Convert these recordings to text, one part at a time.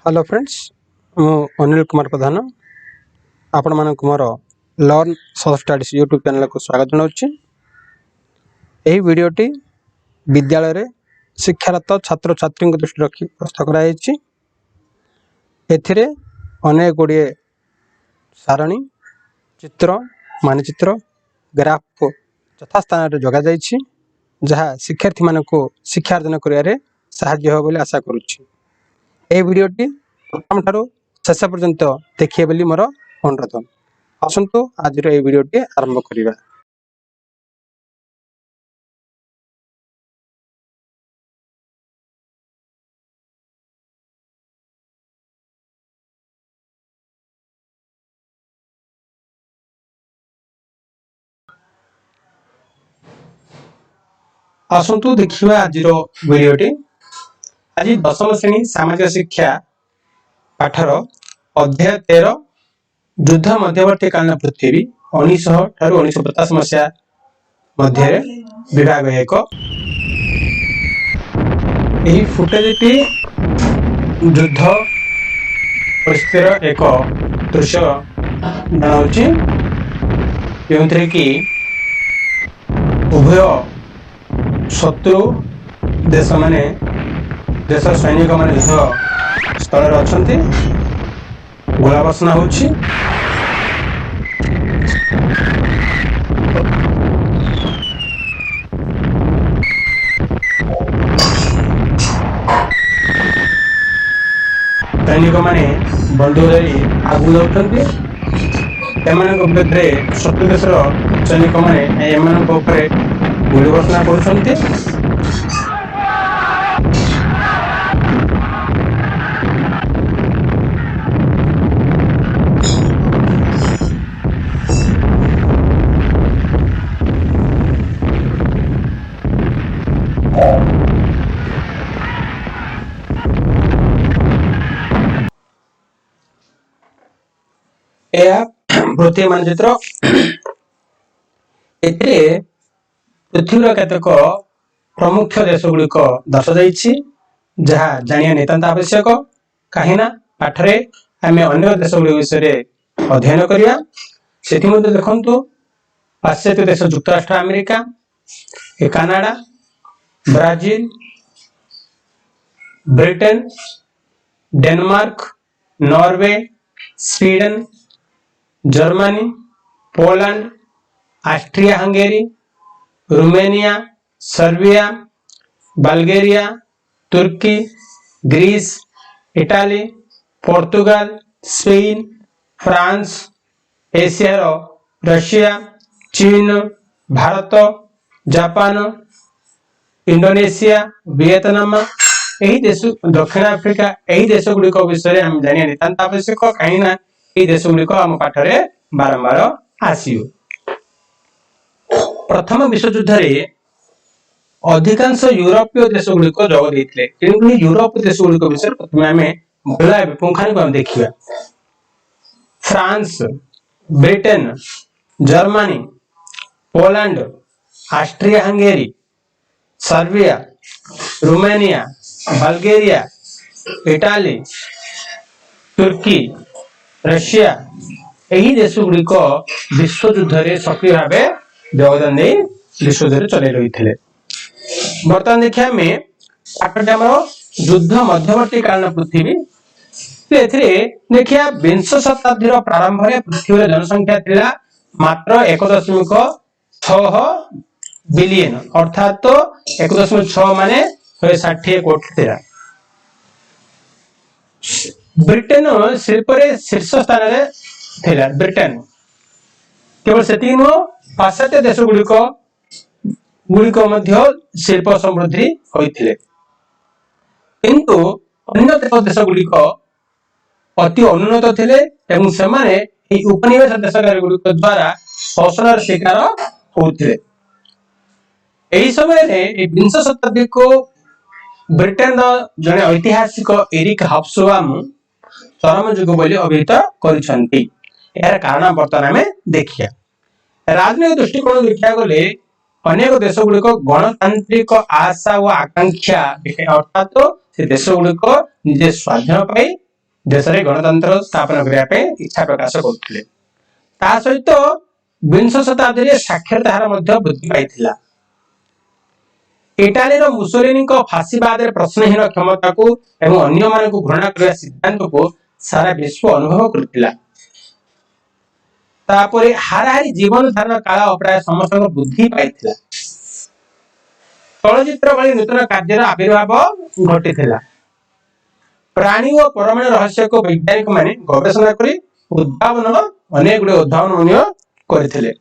Hello friends मु अनिल कुमार प्रधान आपण मानक मोर learn social studies YouTube channel को स्वागत जनाऊँ। यही वीडियोटी विद्यालय रे शिक्षारत छात्र छात्री दृष्टि रखी प्रस्तुत कराई। एथिरे अनेक गुड़िए सारणी चित्र मानचित्र ग्राफ यथास्थान जगह जाइछि जहाँ शिक्षार्थी मानक शिक्षा अर्जन करियारे सहाय्य हो बोली आशा करुछि। ए वीडियोटी प्रथम ठारू शेष पर्यंत देखिए बोली मोर अनुरोध। आसंतु आज ए वीडियोटी आरंभ करिबा। आसंतु देखिबा आज वीडियोटी। आज दशम श्रेणी सामाजिक शिक्षा पाठर अध्याय 13 युद्ध मध्यवर्ती कालीन पृथ्वी 1900 ठारू 1950 मसीहा मध्य विभाग एक यही फुटेजटी युद्ध परिस्थितिर एक दृश्य जनाऊँगी जो कि उभय शत्रु देश माने देश सैनिक माने युद्ध स्थल अच्छा गोला बर्षण होछि। सैनिक माने बंदूक धरी आगु जाउछन्ति। एमानक विरुद्धे शत्रु देशर सैनिक माने एमानक उपरे गोली वर्षण करुछन्ति। पृथ्वी मानचित्र पृथ्वीर केतक प्रमुख देश गुड़िक दर्शा जहाँ जानिया नितांत आवश्यक कहीं पाठरे आम अन्य देश गुड़ विषय अध्ययन करिया। सेठी मध्ये देखंतु पाश्चात्य देश युक्तराष्ट्र America Canada Brazil Britain Denmark Norway Sweden Germany Poland Austria Hungary Romania Serbia Bulgaria तुर्की Greece Italy Portugal Spain France Asia Russia चीन भारत जापान इंडोनेशिया वियतनाम यही देश दक्षिण आफ्रिका यही देश गुड़िक विषय आम जानिया नितांत आवश्यक कहीं ये देश गुड़िक आम पाठरे बारंबार आसियो। प्रथम विश्वयुद्ध अधिकांश यूरोपीय देश गुड़िक जोग देते तेणुकरी यूरोप देश गुड़िक विषय प्रथम आम भला पुंखानुपुंख देखा। France Britain Germany Poland Austria Hungary Serbia Romania Bulgaria Italy तुर्की रशिया यही देश गुड़िक विश्वयुद्ध सक्रिय भाव योगदान दे विश्वयुद्ध चल रही थे। बर्तमान देखिए आम पाठ्यक्रम युद्ध मध्यवर्ती कालीन पृथ्वी देखिए विंश शताब्दी प्रारंभ में पृथ्वी जनसंख्या थिला मात्र 1.6 बिलियन अर्थात 1.6 माने 160 कोटी थिला। ब्रिटेन शिल्प शीर्ष स्थान रे थिला। ब्रिटेन केवल से नुह पाश्चात्य देश गुड़िक शिल्प समृद्धि होइथिले किंतु अन्य देश गुड़िक अति अनुन्नत थिले एवं सेमाने उपनिवेश देशकारी गुड़िक द्वारा शोषण शिकार होउथिले। एही समय विंश शताब्दी को ब्रिटेन जने ऐतिहासिक एरिक हब्सबाम चरम युग बोली अभिहित करिसंती। यार कारण वर्तमान में देखिया। राजनीतिक दृष्टिकोण देखा गले अनेक देश गुड़िक गणतांत्रिक आशा और आकांक्षा अर्थात से देश गुड़िक निजे स्वाधीन पाई देश में गणतंत्र स्थापन करने इच्छा प्रकाश करते सहित विंश शताब्दी में साक्षरता हार वृद्धि पाई। इटालीर मुसोलिनी फाशीवाद प्रश्नहीन क्षमता को एवं अन्य मान को घृणा करने सिद्धांत को सारा विश्व अनुभव करथिला। तापरे हाराहारी जीवन धारण काल प्राय समस्त बुद्धि पाइथिला। चलचित्र भली नूतन कार्यर आविर्भाव घटिथिला। प्राणी और परमाणु रहस्य को वैज्ञानिक माने गवेषणा करी उद्भावन अनेक गुडे उद्भावन मन्य करथिले।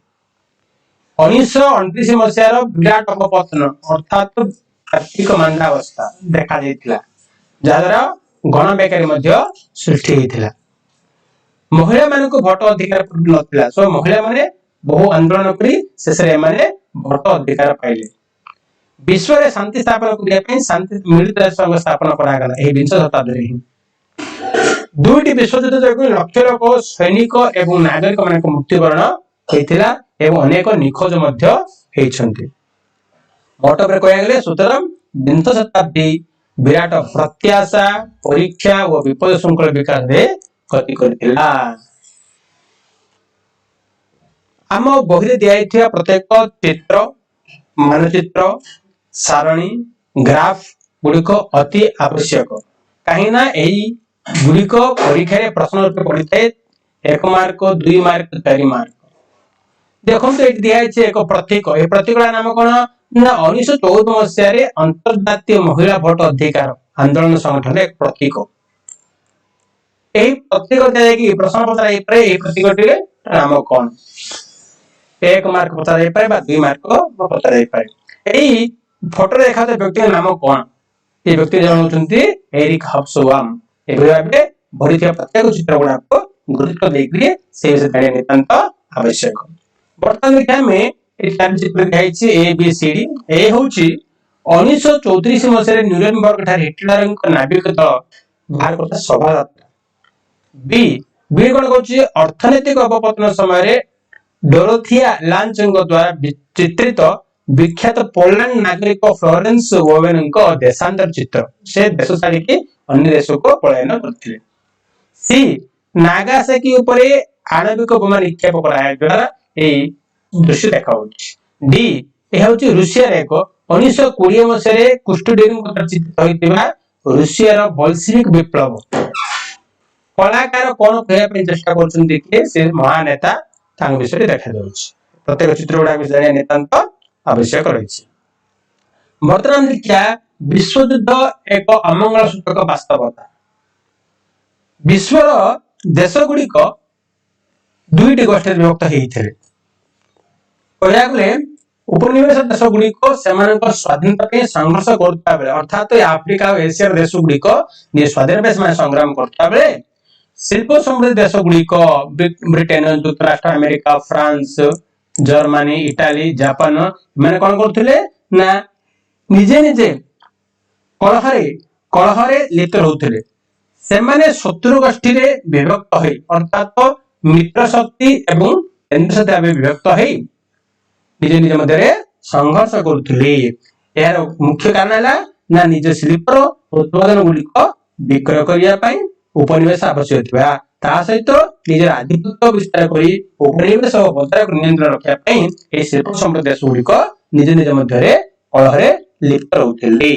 1929 मसीहार विराट अपपतन अर्थात कार्तिक मांदावस्था देखा जाइथिला, जहाद्वारा गण बेकारी मध्य सृष्टि होइथिला। महिला मान को भोट अधिकार नथिला, सो महिला माने बहु आंदोलन करी शेष रे माने भोट अधिकार पाइले। विश्व रे शांति स्थापन करिया पई शांति मिलित राष्ट्र स्थापन करा गला एही विंश शताब्दी रे। दुईटी विश्वयुद्ध जोगु लक्ष लोक सैनिक एवं नागरिक मान को मृत्युवरण होइथिला एवं अनेक निखोज मध्य हेइछन्ति। मोट पर कहया गेले सुतराम विंश शताब्दी विराट प्रत्याशा परीक्षा और विपद श्रृंखल विकास रे गति करथिला। आम बहिरे दिया प्रत्येक चित्र मानचित्र सारणी ग्राफ गुड़िक अति आवश्यक कहीं गुड़िक परीक्षा प्रश्न रूप पड़ी था 1 मार्क 2 मार्क 4 मार्क। देखो तो दिखाई एक प्रतीक, ये प्रतीक नाम कौन ना 1914 मसीह अंतर्जातीय महिला भोट अधिकार आंदोलन संगठन एक प्रतीक। यही प्रतीक दिखाई प्रश्न पचर प्रतीक नाम कौन 1 मार्क पचर 2 मार्क पचर यही फोटो देखा व्यक्ति नाम कौन ये व्यक्ति जन होती एरिक हब्सबाम। भरी प्रत्येक चित्र गुड़ाक गुरुत्व देकर से विषय जाना नितांत आवश्यक। वर्तमान देखा में चित्र दिखाई ए बी सी डी। ए हूँ 1934 मसीह न्यूरेमबर्ग ठारे हिटलर नाविक दल बाहर करता शोभा यात्रा। बी बी कौन कहूँ अर्थनैतिक अपपतन समय डोरोथिया लांचंग द्वारा चित्रित विख्यात पोलैंड नागरिक फ्लोरेंस वोवेन देशांतर चित्र से देश छाड़ी अन्य देश को पलायन करथिले। सी नागासाकी उपरे आणविक बोमा निक्षेप कराया द्वारा एई दृश्य देखाउछि। डी यह होछि रूसिया रे एक 1920 मसीह कुस्टोडियन को चित्रित होइतिबा रूसिया रो बोल्शेविक विप्लव। कलाकार कोन कहया पे चेष्टा करछन देखिए से महानेता तांग विषय देखा जाउछि। प्रत्येक चित्र गुडा विषय नितांत आवश्यक रही। वर्तमान देखिया विश्वयुद्ध एक अमंगल सूचक वास्तवता। विश्वर देश गुड़िक दुईटी गोष्ठी विभक्त होते उपनिवेश देश गुड़िक स्वाधीनता संघर्ष करता बेले अर्थात आफ्रिका और एशिया देश गुड़िक स्वाधीन संग्राम करता बेले शिल्प समृद्ध देश गुड़िक ब्रिटेन युक्तराष्ट्र America France Germany Italy Japan मैंने कौन करथिले ना निजे निजे कलहरे लिप्त रहउथिले। सेमाने शत्रु गोष्ठी रे विभक्त होई अर्थात मित्र शक्ति एवं केंद्र शक्ति भाव विभक्त होई निजे निजे मध्य संघर्ष करथिले। यार मुख्य कारण है ना निज शिल्पर उत्पादन गुड़िक विक्रय करिया पई उपनिवेश आवश्यक थिबा ता सहित निज आधिपत्य विस्तार करी उपनिवेश और बजार को नियंत्रण रखिया पई ए शिल्प समृद्ध देश गुड़िक निज निज मध्य कलहरे लिप्त रहउथिले।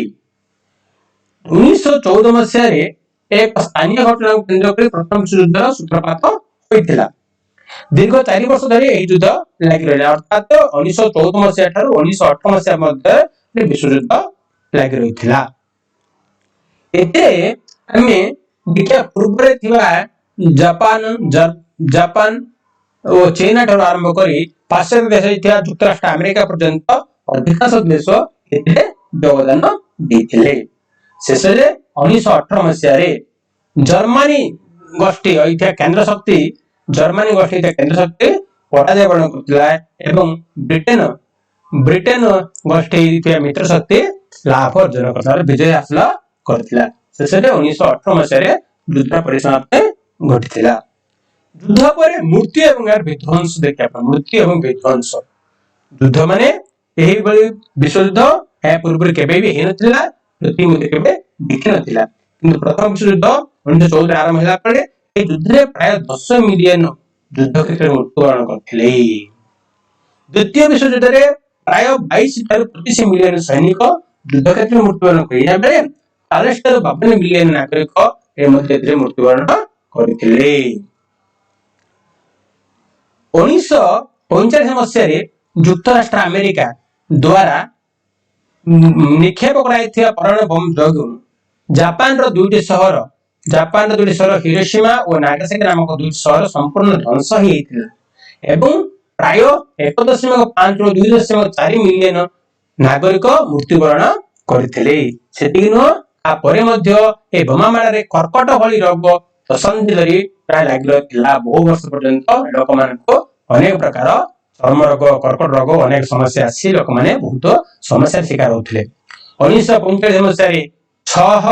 1914 मसीह एक स्थानीय घटना को केंद्र कर प्रथम युद्ध सूत्रपात होइतिला। दीर्घ 4 वर्ष धरि एही युद्ध लागि रहला अर्थात 1914 मसीह ठारू 1918 मसीह मध्ये विश्व युद्ध लागि रहितिला। एते हमें देखिया पूर्व रे थिबा जापान और चीन ठारू आरंभ करी पाश्चात्य देश इतिहास युक्तराष्ट्र अमेरिका पर्यंत अधिकांश देश एते योगदान देथिले। शेष 1918 मसीह जर्मनी गोष्ठी केंद्र शक्ति जर्मनी गोष्ठी केंद्र शक्ति पराजयवरण करथिला एवं ब्रिटेन गोष्ठी मित्र शक्ति लाभ अर्जन करथिला विजय हासिल करथिला। शेष 1918 मसीह युद्ध परिसमाप्ति घटिथिला। युद्ध पर मृत्यु एवं यार विध्वंस देखा मृत्यु एवं विध्वंस युद्ध माने यही बड़ी विश्व युद्ध है पूर्व केबे भी हेनथिला पृथ्वी मध्ये केबे देखि नथिला किंतु प्रथम विश्व युद्ध 1914 आरंभ होला परे ए युद्ध रे प्राय 10 मिलियन युद्ध क्षेत्र मृत्युवरण करथिले। द्वितीय विश्व युद्ध रे प्राय 22 ठाରୁ 25 मिलियन सैनिक युद्ध क्षेत्र मृत्युवरण करिया बेले 40 ठाରୁ 52 मिलियन नागरिक ए मध्य मृत्युवरण करथिले। 1945 मसीह युक्तराष्ट्र अमेरिका द्वारा निक्षेप कराइथिया परमाणु बम जोगु जापान रो दुईटी शहर हिरोशिमा और नागासाकी नामक दुईटी शहर संपूर्ण ध्वंस हेइथिला एवं प्राय 1.5 ରୁ 2.4 मिलियन नागरिक मृत्युवरण करथिले। सेतिक नो आ परे मध्य ए बोमामारा रे कर्कट भली रोग दशंधि धरी प्राय लागि रहथिला। बहु वर्ष पर्यंत लोक मानको अनेक प्रकार चर्म रोग कर्कट रोग अनेक समस्या आसी लोक माने बहुत समस्या शिकार होथिले। 1945 मसीह रे 6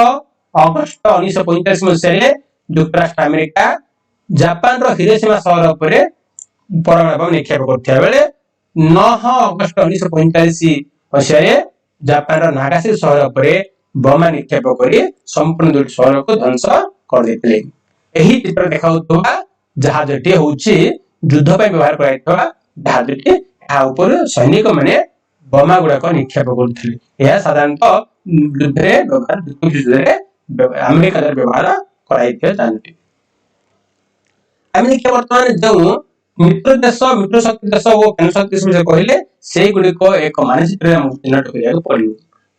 अगस्त 1945 मसीह रे युक्तराष्ट्र अमेरिका जापान रो हिरोशिमा शहर उपरे परमाणु बम निक्षेप करथिया बेले 9 अगस्त 1945 मसीह रे जापान रो नागासाकी शहर उपरे बम निक्षेप करी संपूर्ण दुईटी शहर को ध्वंस कर देथिले। एही चित्र देखाउतबा जहाजटी होउची युद्ध पे व्यवहार कराइतबा जहाजटी आ ऊपर सैनिक माने बमा गुडाक निक्षेप करथिले। यह साधारणतः युद्ध रे व्यवहार द्वितीय युद्ध रे अमेरिका द्वारा व्यवहार कराइते जानते। अमेरिका वर्तमान जो मित्र शक्ति देश और केंद्र शक्ति देश कहले से गुडी को एक मानचित्र रे हम चिन्हट करिया पड़ियो।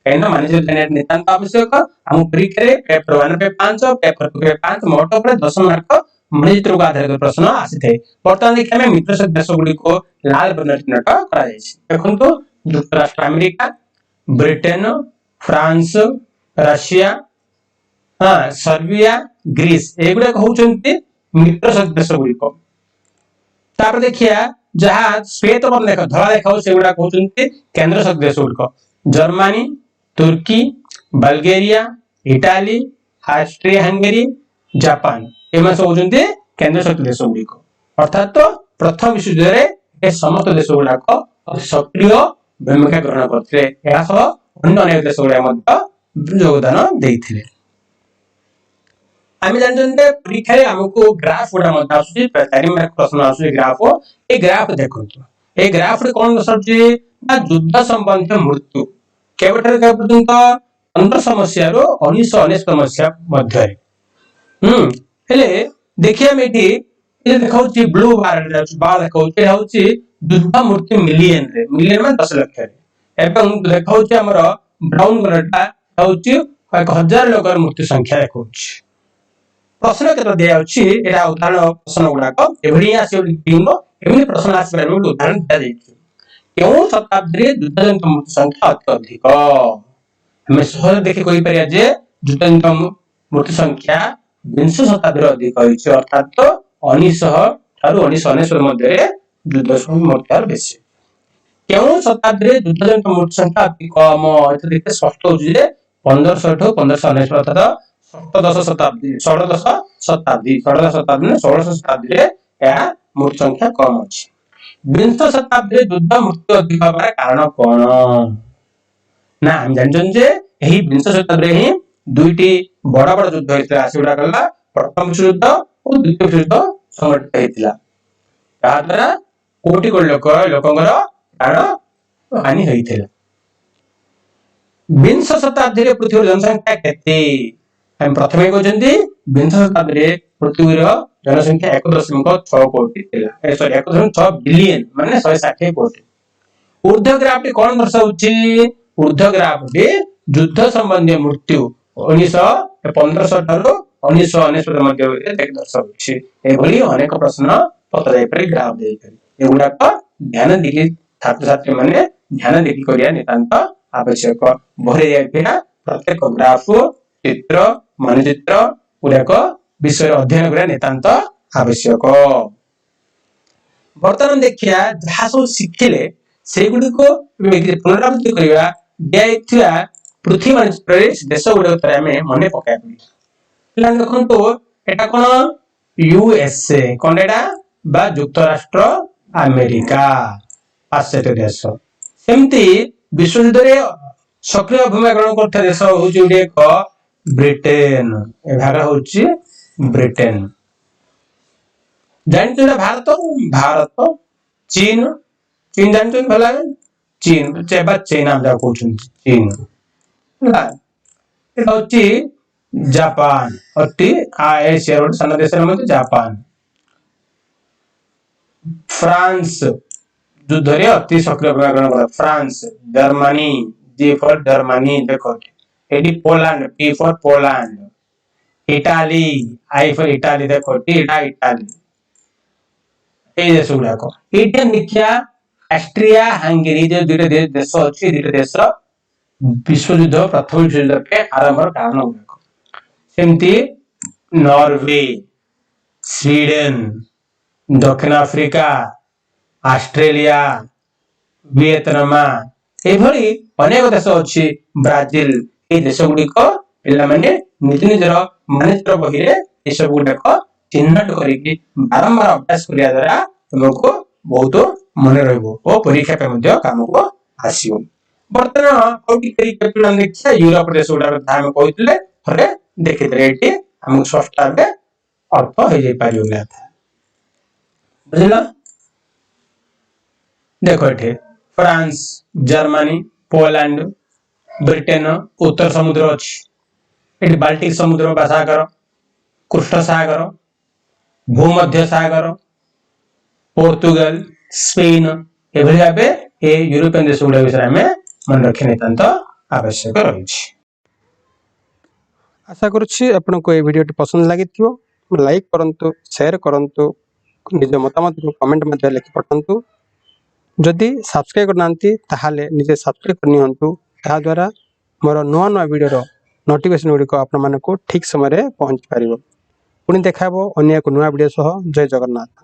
कहना मानचित्र नितांत आवश्यक। हम परीक्षा रे पेपर 1 पे 5 पेपर 2 पे 5 मोट पर 10 मार्क मानचित्र को आधार कर प्रश्न आसीथे। वर्तमान देखिए हमें मित्र शक्ति देश गुडी को लाल बर्णर चिन्हट करा जायछि। देखंतु युक्तराष्ट्र America, Britain, France, Russia, Serbia, Greece एगुडा कहउचंती मित्र शक्ति देश गुडी को। तापर देखिया जहां श्वेत बर्ण देखो धला देखाउ सेगुडा कहउचंती केंद्र शक्ति देश गुडी को। जर्मनी, तुर्की, Bulgaria, Italy, Austria Hungary, Japan एमा सब होचंती केंद्र शक्ति देश गुडी को। अर्थात तो प्रथम विश्व युद्ध रे ए समस्त देश गुडा को सक्रिय भूमिका ग्रहण करथिले। एहा सह अन्य अनेक देश गुडा मध्ये योगदान देइथिले। आमे जानते परीक्षा रे हमको ग्राफ गुडा मध्ये आसुची 4 मार्क प्रश्न आसुची ग्राफ। ए ग्राफ देखंतु ए ग्राफ रे कोन दर्शाउची ना युद्ध संबंधी मृत्यु केवटर के पर्यंत 1500 मसिया रो 1919 मसिया मध्ये हेले देखिया मेठी ए देखाउची ब्लू बार देखाउची होउची युद्ध मृत्यु मिलियन में 10 लाख रे एवं देखाउची हमर ब्राउन कलरटा होउची 1000 लोकर मृत्यु संख्या देखाउची। प्रश्न केतो दिया अछि एटा उदाहरण प्रश्न गुडाक एभरिया से टीम एमि प्रश्न आसी परबे उदाहरण दिया जायछि। केउ शताब्दी रे युद्धजनित मृत्यु संख्या अत्यधिक हमें सहज देखि कहि परिया जे युद्धजनित मृत्यु संख्या 20 शताब्दी रे अधिक होइछि। अर्थात तो 1900 ठारू 1919 मध्ये युद्ध मृत्यु बेसी। केउ शताब्दी रे युद्धजनित मृत्यु संख्या अति कम एत देखि स्पष्ट होछि जे 1500 ठारू 1519 अर्थात षोडश शताब्दी में 16 शताब्दी रे या मृत्यु संख्या कम अछि। 20 शताब्दी रे युद्ध मृत्यु अधिक होबार कारण कोन ना हम जानछन जे एही 20 शताब्दी रे ही दुईटी बड़ बड़ युद्ध होइतला। आसीडा गला प्रथम विश्व युद्ध और द्वितीय विश्व युद्ध संघटित हेतिला। ता द्वारा कोटी कोटी लोकंगर प्राण हानि हेइथिला। 20 शताब्दी रे पृथ्वी जनसंख्या केते हम प्रथमे कहजंती 20 शताब्दी रे पृथ्वी रो जनसंख्या 1.6 कोटी थिला। सॉरी 1.6 बिलियन माने 160 कोटी। ऊर्ध्व ग्राफ कोन दर्शाउची ऊर्ध्व ग्राफ युद्ध संबंधी मृत्यु 1500 ठारू 1919 मध्ये दर्शाउची। एभली अनेक प्रश्न पत्र जाय पर ग्राफ देई करी एगुडा को ध्यान देली छात्र छात्री माने ध्यान देली करिया नितांत आवश्यक। भरे जायपिना प्रत्येक ग्राफ चित्र मानचित्र गुडाक विषय अध्ययन करिया नितांत आवश्यक। वर्तमान देखिया जहा सब शिखिले से गुडी को पुनरावृत्ति करिया दिया पृथ्वी मानचित्र रे देश गुडा तरे हमें मने पकाय पड़ी। प्लान देखंतो एटा कोन यूएसए कोन एटा बा युक्तराष्ट्र अमेरिका पाश्चात्य देश। सेमती विश्व युद्ध रे सक्रिय भूमिका ग्रहण करता देश होउची एक ब्रिटेन ए भागा होउची ब्रिटेन। जानते भारत भारत चीन चीन जानते भला चीन चाइना कहते चीन जापान अति एशिया सान देश जापान। फ्रांस युद्ध रे अति सक्रिय भूमिका ग्रहण कर France. Germany G for Germany देखो एडी Poland P for Poland. Italy I for Italy देखो इटाली ए देश गुड़ाक ये देखिया ऑस्ट्रिया हंगेरी जो दुईटा देश अच्छी दुईटा देश विश्व युद्ध प्रथम विश्व युद्ध के आरंभ कारण गुड़ाक सेमती नॉर्वे स्वीडन दक्षिण आफ्रिका ऑस्ट्रेलिया वियतनाम एभली अनेक देश अच्छी ब्राजिल ये देश गुड़िक पिला माने निज निजर मानचित्र बही रे ये सब गुड़ाक चिन्हट करके बारंबार अभ्यास करिया द्वारा तुमको बहुत मन रहबो और परीक्षा पे मध्य काम को आसीबो। वर्तमान कोटि कैपिटल देखिया यूरोप देश गुड़ा कथा हम कहथिले थरे देखितरे एटी हम सस्ता बे अर्थ हो जाई पारियो ना बुझला। देखो एठे फ्रांस जर्मनी पोलैंड ब्रिटेन उत्तर समुद्र अछि एटी बाल्टिक समुद्र महासागर कृष्ण सागर भूमध्य सागर पोर्तुगाल स्पेन एभली भाबे ए यूरोपियन देश गुड़ा विषय में मन रखि नितांत आवश्यक रही। आशा करुछि आपनको ए वीडियो पसंद लागिथियो लाइक करंतु शेयर करंतु निज मतामत को कमेंट मध्ये लिखि पठंतु जदि सब्सक्राइब करनांती ताहाले निजे सब्सक्राइब करनियंतु ता द्वारा मोर नुआ नुआ वीडियो नोटिफिकेशन गुडी को आपण मानको ठीक समय रे पहुंच पारिबो। पुणी देखाबो अन्य एक नुआ वीडियो सह। जय जगन्नाथ।